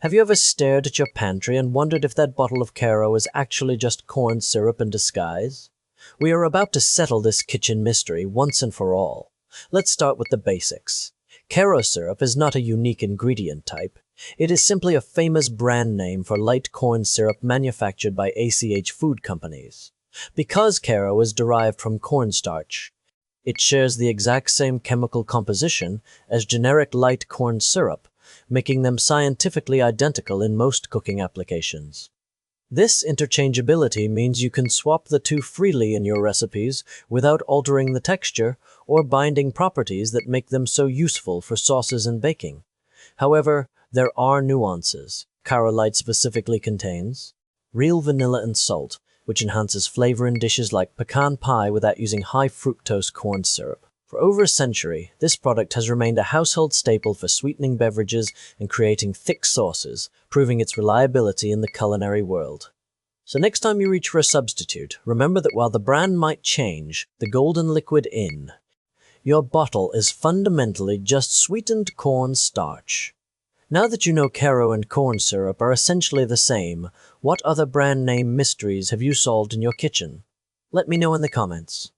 Have you ever stared at your pantry and wondered if that bottle of Karo is actually just corn syrup in disguise? We are about to settle this kitchen mystery once and for all. Let's start with the basics. Karo syrup is not a unique ingredient type. It is simply a famous brand name for light corn syrup manufactured by ACH food companies. Because Karo is derived from cornstarch, it shares the exact same chemical composition as generic light corn syrup, making them scientifically identical in most cooking applications. This interchangeability means you can swap the two freely in your recipes without altering the texture or binding properties that make them so useful for sauces and baking. However, there are nuances. Karo Light specifically contains real vanilla and salt, which enhances flavor in dishes like pecan pie without using high fructose corn syrup. For over a century, this product has remained a household staple for sweetening beverages and creating thick sauces, proving its reliability in the culinary world. So next time you reach for a substitute, remember that while the brand might change, the golden liquid in your bottle is fundamentally just sweetened corn starch. Now that you know Karo and corn syrup are essentially the same, what other brand name mysteries have you solved in your kitchen? Let me know in the comments.